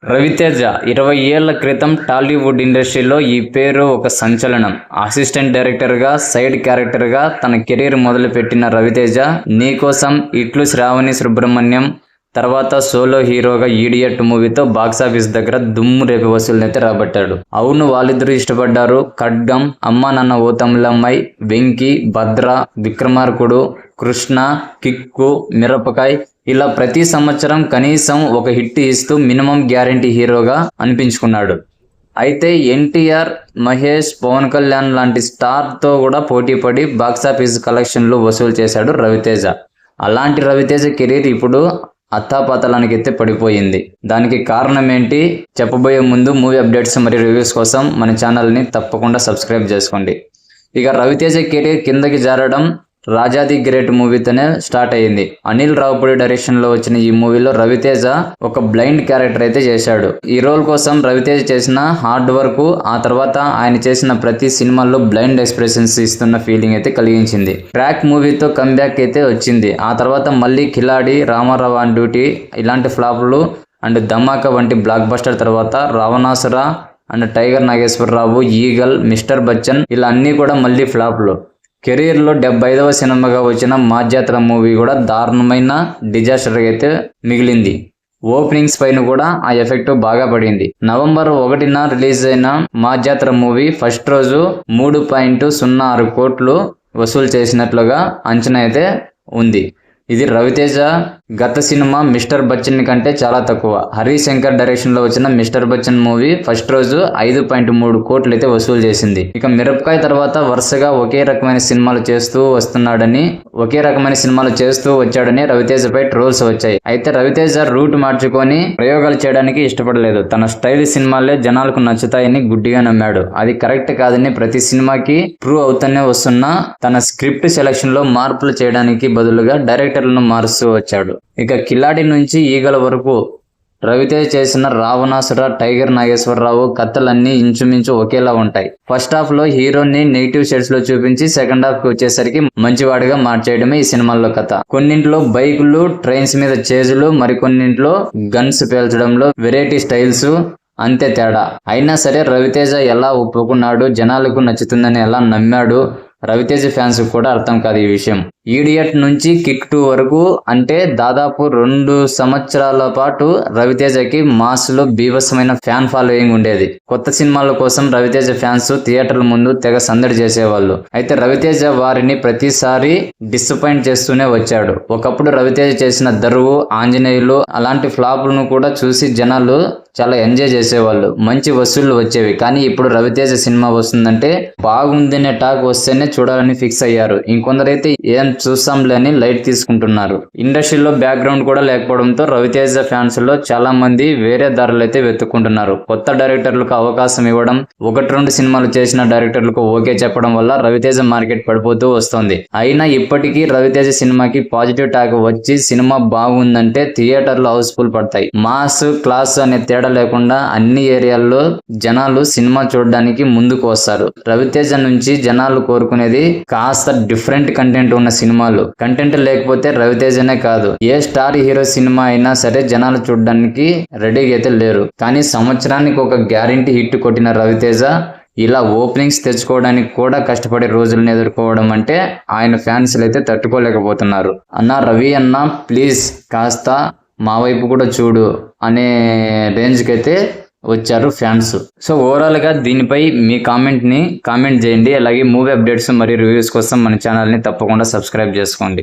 రవితేజ 20 ఏళ్ల క్రితం టాలీవుడ్ ఇండస్ట్రీలో ఈ పేరు ఒక సంచలనం. అసిస్టెంట్ డైరెక్టర్గా, సైడ్ క్యారెక్టర్గా తన కెరీర్ మొదలుపెట్టిన రవితేజ 'నీకోసం', 'ఇట్లు శ్రావణి సుబ్రహ్మణ్యం' తర్వాత సోలో హీరోగా 'ఈడియట్' మూవీతో బాక్సాఫీస్ దగ్గర దుమ్ము రేపే వసూళ్లైతే రాబట్టాడు. అవును, వాళ్ళిద్దరూ ఇష్టపడ్డారు. 'ఖడ్గం', 'అమ్మా నాన్న ఓ తమిళమ్మాయి', 'వెంకీ', 'భద్ర', 'విక్రమార్కుడు', 'కృష్ణ', 'కిక్కు', 'మిరపకాయ్' ఇలా ప్రతి సంవత్సరం కనీసం ఒక హిట్ ఇస్తూ మినిమం గ్యారంటీ హీరోగా అనిపించుకున్నాడు. అయితే ఎన్టీఆర్, మహేష్, పవన్ కళ్యాణ్ లాంటి స్టార్తో కూడా పోటీపడి బాక్సాఫీస్ కలెక్షన్లు వసూలు చేశాడు రవితేజ. అలాంటి రవితేజ కెరీర్ ఇప్పుడు అత్తాపాతాళానికి అయితే పడిపోయింది. దానికి కారణం ఏంటి చెప్పబోయే ముందు మూవీ అప్డేట్స్ మరియు రివ్యూస్ కోసం మన ఛానల్ని తప్పకుండా సబ్స్క్రైబ్ చేసుకోండి. ఇక రవితేజ కెరీర్ కిందకి జారడం 'రాజా ది గ్రేట్' మూవీతోనే స్టార్ట్ అయ్యింది. అనిల్ రావుపూడి డైరెక్షన్ లో వచ్చిన ఈ మూవీలో రవితేజ ఒక బ్లైండ్ క్యారెక్టర్ అయితే చేశాడు. ఈ రోల్ కోసం రవితేజ చేసిన హార్డ్ వర్క్, ఆ తర్వాత ఆయన చేసిన ప్రతి సినిమాల్లో బ్లైండ్ ఎక్స్ప్రెషన్స్ ఇస్తున్న ఫీలింగ్ అయితే కలిగించింది. ట్రాక్ మూవీతో కంబ్యాక్ అయితే వచ్చింది. ఆ తర్వాత మళ్ళీ 'కిలాడి', 'రామారావు ఆన్ డ్యూటీ' ఇలాంటి ఫ్లాపులు అండ్ 'ధమాకా' వంటి బ్లాక్ బస్టర్ తర్వాత 'Ravanasura' and 'Tiger Nageswara Rao', 'Eagle', 'Mister Bachchan' ఇలా అన్నీ కూడా మళ్ళీ ఫ్లాపులు. కెరీర్లో 75వ సినిమాగా వచ్చిన 'మాజాత్ర' మూవీ కూడా దారుణమైన డిజాస్టర్ అయితే మిగిలింది. ఓపెనింగ్స్ పైన కూడా ఆ ఎఫెక్ట్ బాగా పడింది. నవంబర్ 1న రిలీజ్ అయిన 'మాజాత్ర' మూవీ ఫస్ట్ రోజు 3.06 కోట్లు వసూలు చేసినట్లుగా అంచనా అయితే ఉంది. ఇది రవితేజ గత సినిమా 'మిస్టర్ బచ్చన్' కంటే చాలా తక్కువ. హరిశంకర్ డైరెక్షన్ లో వచ్చిన 'మిస్టర్ బచ్చన్' మూవీ ఫస్ట్ రోజు 5.3 కోట్లు అయితే వసూలు చేసింది. ఇక 'మిరపకాయ్' తర్వాత వరుసగా ఒకే రకమైన సినిమాలు చేస్తూ వచ్చాడని రవితేజపై ట్రోల్స్ వచ్చాయి. అయితే రవితేజ రూట్ మార్చుకొని ప్రయోగాలు చేయడానికి ఇష్టపడలేదు. తన స్టైల్ సినిమాలే జనాలకు నచ్చుతాయని గుడ్డిగా నమ్మాడు. అది కరెక్ట్ కాదని ప్రతి సినిమాకి ప్రూవ్ అవుతూనే వస్తున్నా తన స్క్రిప్ట్ సెలక్షన్ లో మార్పులు చేయడానికి బదులుగా డైరెక్టర్లను మారుస్తూ వచ్చాడు. ఇక 'కిలాడి' నుంచి 'ఈగల' వరకు రవితేజ చేసిన 'రావణాసుర', 'టైగర్ నాగేశ్వరరావు' కథలన్నీ ఇంచుమించు ఒకేలా ఉంటాయి. ఫస్ట్ హాఫ్ లో హీరోని నెగిటివ్ షేడ్స్ లో చూపించి సెకండ్ హాఫ్ కి వచ్చేసరికి మంచివాడిగా మార్చేయడమే ఈ సినిమాల్లో కథ. కొన్నింట్లో బైకులు, ట్రైన్స్ మీద చేజులు, మరికొన్నింట్లో గన్స్ పేల్చడంలో వెరైటీ స్టైల్స్, అంతే తేడా. అయినా సరే రవితేజ ఎలా ఒప్పుకున్నాడు, జనాలకు నచ్చుతుందని ఎలా నమ్మాడు, రవితేజ ఫ్యాన్స్ కూడా అర్థం కాదు ఈ విషయం. 'ఈడియట్' నుంచి 'కిక్ 2' వరకు అంటే దాదాపు 2 సంవత్సరాల పాటు రవితేజకి మాస్ లో బీభత్సమైన ఫ్యాన్ ఫాలోయింగ్ ఉండేది. కొత్త సినిమాల కోసం రవితేజ ఫ్యాన్స్ థియేటర్ల ముందు తెగ సందడి చేసేవాళ్ళు. అయితే రవితేజ వారిని ప్రతిసారి డిసప్పాయింట్ చేస్తూనే వచ్చాడు. ఒకప్పుడు రవితేజ చేసిన 'దరువు', 'ఆంజనేయులు' అలాంటి ఫ్లాపులను కూడా చూసి జనాలు చాలా ఎంజాయ్ చేసేవాళ్ళు, మంచి వసూళ్లు వచ్చేవి. కానీ ఇప్పుడు రవితేజ సినిమా వస్తుందంటే బాగుందనే టాక్ వస్తేనే చూడాలని ఫిక్స్ అయ్యారు. ఇంకొందరైతే ఏం చూస్తాంలే అని లైట్ తీసుకుంటున్నారు. ఇండస్ట్రీలో బ్యాక్గ్రౌండ్ కూడా లేకపోవడంతో రవితేజ ఫ్యాన్స్ లో చాలా మంది వేరే దారులు అయితే వెతుక్కుంటున్నారు. కొత్త డైరెక్టర్లకు అవకాశం ఇవ్వడం, 1-2 సినిమాలు చేసిన డైరెక్టర్లకు ఓకే చెప్పడం వల్ల రవితేజ మార్కెట్ పడిపోతూ వస్తోంది. అయినా ఇప్పటికీ రవితేజ సినిమాకి పాజిటివ్ టాక్ వచ్చి సినిమా బాగుందంటే థియేటర్లు హౌస్ఫుల్ పడతాయి. మాస్, క్లాస్ అనే తేడా లేకుండా అన్ని ఏరియాల్లో జనాలు సినిమా చూడడానికి ముందుకు వస్తారు. రవితేజ నుంచి జనాలు కోరుకునేది కాస్త డిఫరెంట్ కంటెంట్ ఉన్న సినిమాలు. కంటెంట్ లేకపోతే రవితేజనే కాదు, ఏ స్టార్ హీరో సినిమా అయినా సరే జనాలు చూడడానికి రెడీగా అయితే లేరు. కానీ సంవత్సరానికి ఒక గ్యారంటీ హిట్ కొట్టిన రవితేజ ఇలా ఓపెనింగ్స్ తెచ్చుకోవడానికి కూడా కష్టపడే రోజులను ఎదుర్కోవడం అంటే ఆయన ఫ్యాన్స్ అయితే తట్టుకోలేకపోతున్నారు. రవి అన్న ప్లీజ్ కాస్త మా వైపు కూడా చూడు అనే రేంజ్కి అయితే వచ్చారు ఫ్యాన్స్. సో ఓవరాల్ గా దీనిపై మీ కామెంట్ చేయండి. అలాగే మూవీ అప్డేట్స్ మరియు రివ్యూస్ కోసం మన ఛానల్ని తప్పకుండా సబ్స్క్రైబ్ చేసుకోండి.